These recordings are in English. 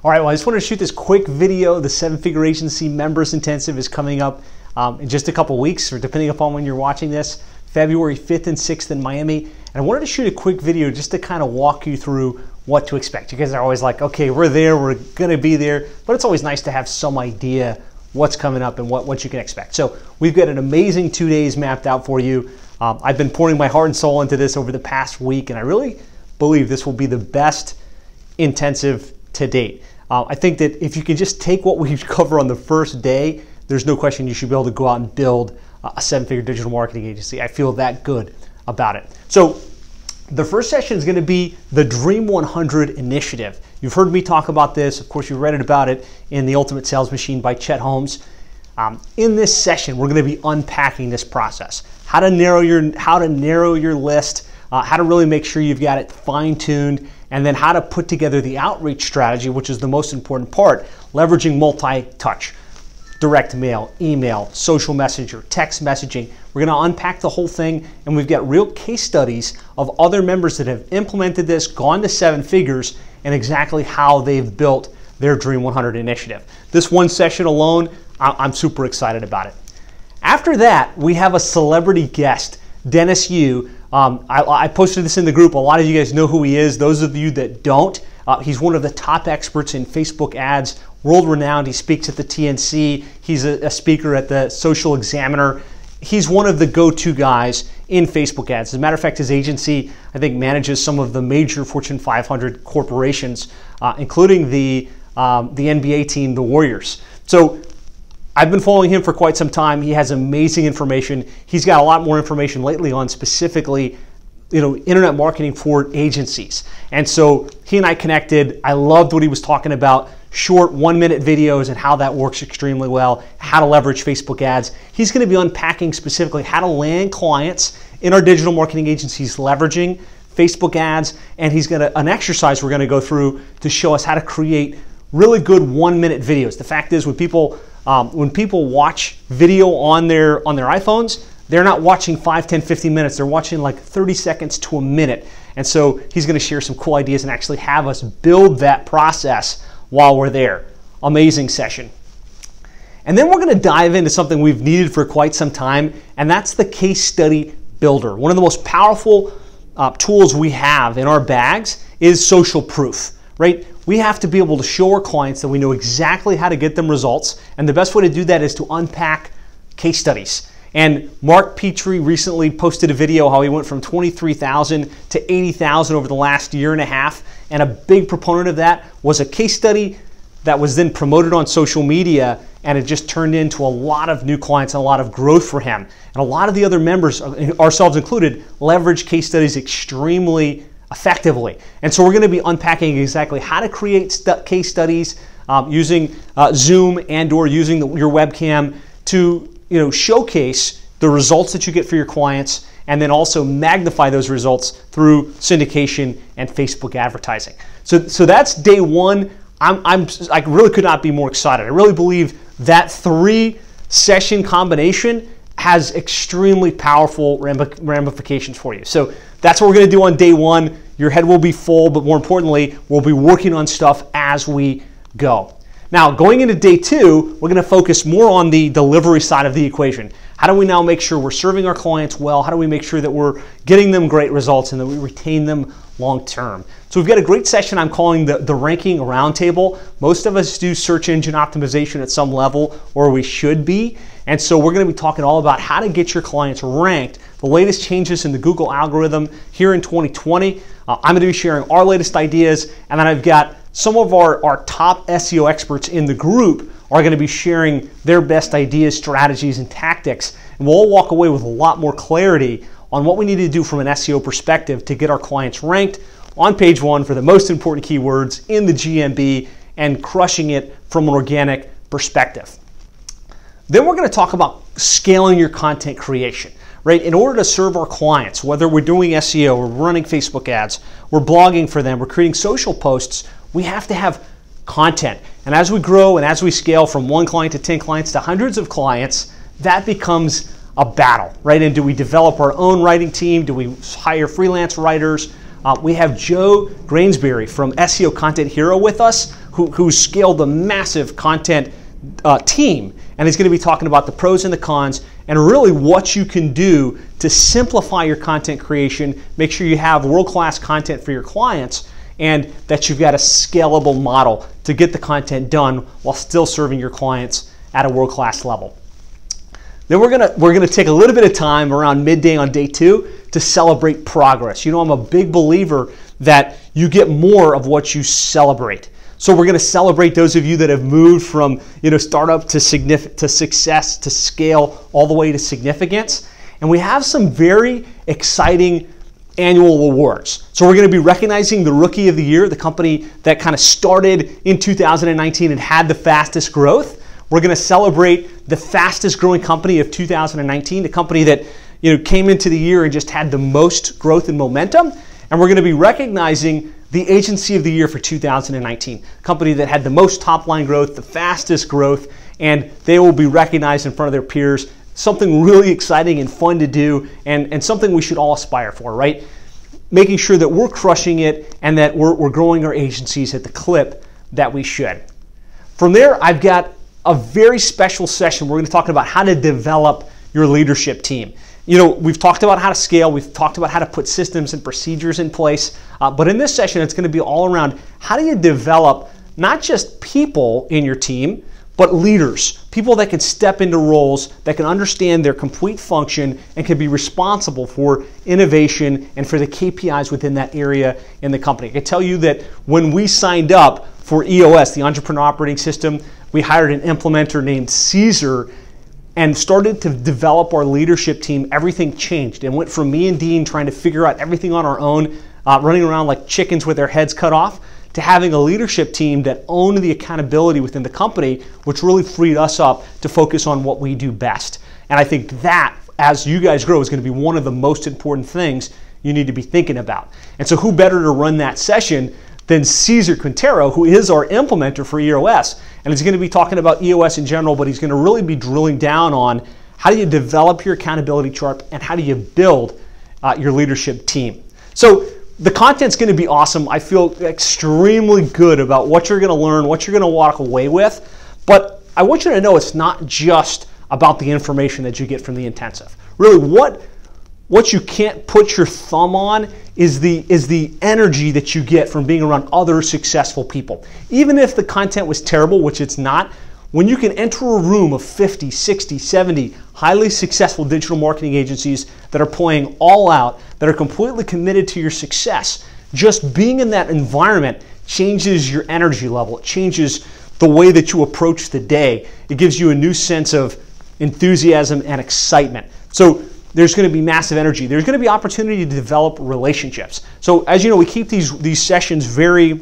All right, well, I just wanted to shoot this quick video. The 7-Figure Agency Members Intensive is coming up in just a couple weeks, or depending upon when you're watching this, February 5th and 6th in Miami. And I wanted to shoot a quick video just to kind of walk you through what to expect. You guys are always like, okay, we're there, we're gonna be there, but it's always nice to have some idea what's coming up and what you can expect. So we've got an amazing 2 days mapped out for you. I've been pouring my heart and soul into this over the past week, and I really believe this will be the best intensive to date. I think that if you can just take what we cover on the first day, there's no question you should be able to go out and build a 7-figure digital marketing agency. I feel that good about it. So the first session is going to be the Dream 100 initiative. You've heard me talk about this. Of course, you read it about it in The Ultimate Sales Machine by Chet Holmes. In this session, we're going to be unpacking this process. How to narrow your list, how to really make sure you've got it fine-tuned, and then how to put together the outreach strategy, which is the most important part, leveraging multi-touch, direct mail, email, social messenger, text messaging. We're going to unpack the whole thing, and we've got real case studies of other members that have implemented this, gone to 7 figures, and exactly how they've built their Dream 100 initiative. This one session alone, I'm super excited about it. After that, we have a celebrity guest, Dennis Yu. I posted this in the group. A lot of you guys know who he is. Those of you that don't, he's one of the top experts in Facebook ads, world renowned. He speaks at the TNC. He's a speaker at the Social Examiner. He's one of the go-to guys in Facebook ads. As a matter of fact, his agency, I think, manages some of the major Fortune 500 corporations, including the NBA team, the Warriors. So I've been following him for quite some time. He has amazing information. He's got a lot more information lately on specifically, internet marketing for agencies. And so he and I connected. I loved what he was talking about. Short 1-minute videos and how that works extremely well, how to leverage Facebook ads. He's going to be unpacking specifically how to land clients in our digital marketing agencies leveraging Facebook ads, and he's got an exercise we're going to go through to show us how to create really good 1-minute videos. The fact is, when people watch video on their iPhones, they're not watching 5, 10, 15 minutes. They're watching like 30 seconds to a minute. And so he's going to share some cool ideas and actually have us build that process while we're there. Amazing session. And then we're going to dive into something we've needed for quite some time, and that's the case study builder. One of the most powerful tools we have in our bags is social proof, right? We have to be able to show our clients that we know exactly how to get them results, and the best way to do that is to unpack case studies. And Mark Petrie recently posted a video how he went from 23,000 to 80,000 over the last year and a half, and a big proponent of that was a case study that was then promoted on social media, and it just turned into a lot of new clients and a lot of growth for him. And a lot of the other members, ourselves included, leverage case studies extremely effectively. And so we're going to be unpacking exactly how to create case studies using Zoom and or using your webcam to showcase the results that you get for your clients, and then also magnify those results through syndication and Facebook advertising. So that's day one. I really could not be more excited. I really believe that 3-session combination has extremely powerful ramifications for you. So that's what we're going to do on day one. Your head will be full, but more importantly, we'll be working on stuff as we go. Now, going into day two, we're going to focus more on the delivery side of the equation. How do we now make sure we're serving our clients well? How do we make sure that we're getting them great results and that we retain them long term? So we've got a great session I'm calling the ranking roundtable. Most of us do search engine optimization at some level, or we should be. And so we're going to be talking all about how to get your clients ranked, the latest changes in the Google algorithm here in 2020. I'm going to be sharing our latest ideas, and then I've got some of our top SEO experts in the group are going to be sharing their best ideas, strategies, and tactics. And we'll all walk away with a lot more clarity on what we need to do from an SEO perspective to get our clients ranked on page 1 for the most important keywords in the GMB and crushing it from an organic perspective. Then we're going to talk about scaling your content creation, right? In order to serve our clients, whether we're doing SEO, we're running Facebook ads, we're blogging for them, we're creating social posts, we have to have content. And as we grow and as we scale from 1 client to 10 clients to hundreds of clients, that becomes a battle, right? And do we develop our own writing team? Do we hire freelance writers? We have Joe Graisbery from SEO Content Hero with us, who scaled a massive content team, and he's going to be talking about the pros and the cons and really what you can do to simplify your content creation, make sure you have world-class content for your clients, and that you've got a scalable model to get the content done while still serving your clients at a world-class level. Then we're gonna take a little bit of time around midday on day 2 to celebrate progress. You know, I'm a big believer that you get more of what you celebrate. So we're going to celebrate those of you that have moved from startup to success to scale all the way to significance. And we have some very exciting annual awards. So we're going to be recognizing the Rookie of the Year, the company that kind of started in 2019 and had the fastest growth. We're going to celebrate the fastest growing company of 2019, the company that came into the year and just had the most growth and momentum. And we're going to be recognizing the Agency of the Year for 2019, company that had the most top-line growth, the fastest growth, and they will be recognized in front of their peers. Something really exciting and fun to do, and something we should all aspire for, right? Making sure that we're crushing it and that we're growing our agencies at the clip that we should. From there, I've got a very special session. We're going to talk about how to develop your leadership team. We've talked about how to scale, we've talked about how to put systems and procedures in place, but in this session it's going to be all around how do you develop not just people in your team, but leaders, people that can step into roles, that can understand their complete function and can be responsible for innovation and for the KPIs within that area in the company. I can tell you that when we signed up for EOS, the Entrepreneur Operating System, we hired an implementer named Cesar and started to develop our leadership team. Everything changed and went from me and Dean trying to figure out everything on our own, running around like chickens with their heads cut off, to having a leadership team that owned the accountability within the company, which really freed us up to focus on what we do best. And I think that, as you guys grow, is going to be one of the most important things you need to be thinking about. And so who better to run that session than Cesar Quintero, who is our implementer for EOS. And he's going to be talking about EOS in general, but he's going to really be drilling down on how do you develop your accountability chart and how do you build your leadership team. So the content's going to be awesome. I feel extremely good about what you're going to learn, what you're going to walk away with. But I want you to know it's not just about the information that you get from the intensive. Really, what you can't put your thumb on is the energy that you get from being around other successful people. Even if the content was terrible, which it's not, when you can enter a room of 50, 60, 70 highly successful digital marketing agencies that are playing all out, that are completely committed to your success, just being in that environment changes your energy level. It changes the way that you approach the day. It gives you a new sense of enthusiasm and excitement. So there's going to be massive energy. There's going to be opportunity to develop relationships. So as you know, we keep these sessions very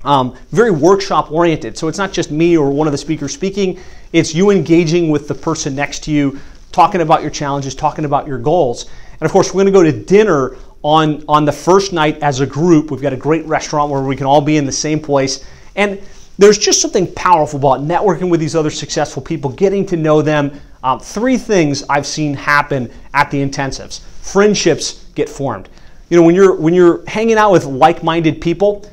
workshop oriented. So it's not just me or one of the speakers speaking, it's you engaging with the person next to you, talking about your challenges, talking about your goals. And of course, we're going to go to dinner on the first night as a group. We've got a great restaurant where we can all be in the same place. And there's just something powerful about networking with these other successful people, getting to know them. 3 things I've seen happen at the intensives. Friendships get formed. When you're hanging out with like-minded people,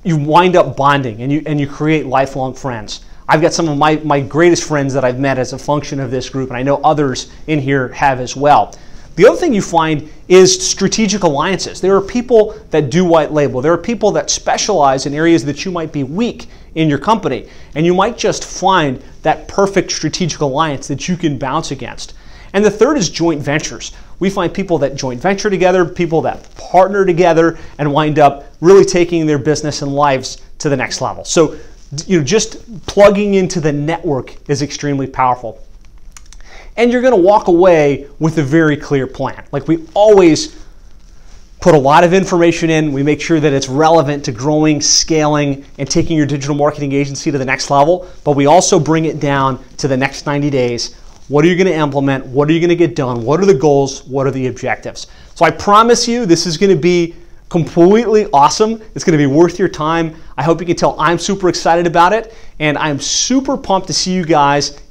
you wind up bonding and you create lifelong friends. I've got some of my greatest friends that I've met as a function of this group, and I know others in here have as well. The other thing you find is strategic alliances. There are people that do white label. There are people that specialize in areas that you might be weak in your company, and you might just find that perfect strategic alliance that you can bounce against. And the third is joint ventures. We find people that joint venture together, people that partner together, and wind up really taking their business and lives to the next level. So, just plugging into the network is extremely powerful. And you're going to walk away with a very clear plan. Like we always put a lot of information in. We make sure that it's relevant to growing, scaling, and taking your digital marketing agency to the next level. But we also bring it down to the next 90 days. What are you going to implement? What are you going to get done? What are the goals? What are the objectives? So I promise you this is going to be completely awesome. It's going to be worth your time. I hope you can tell I'm super excited about it. And I'm super pumped to see you guys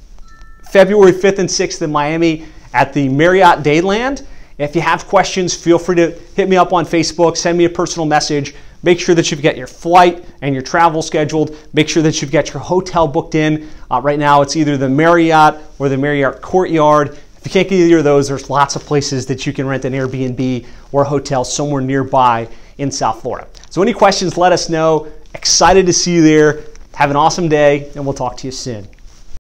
February 5th and 6th in Miami at the Marriott Dayland. If you have questions, feel free to hit me up on Facebook, send me a personal message. Make sure that you've got your flight and your travel scheduled. Make sure that you've got your hotel booked in. Right now, it's either the Marriott or the Marriott Courtyard. If you can't get either of those, there's lots of places that you can rent an Airbnb or a hotel somewhere nearby in South Florida. So any questions, let us know. Excited to see you there. Have an awesome day, and we'll talk to you soon.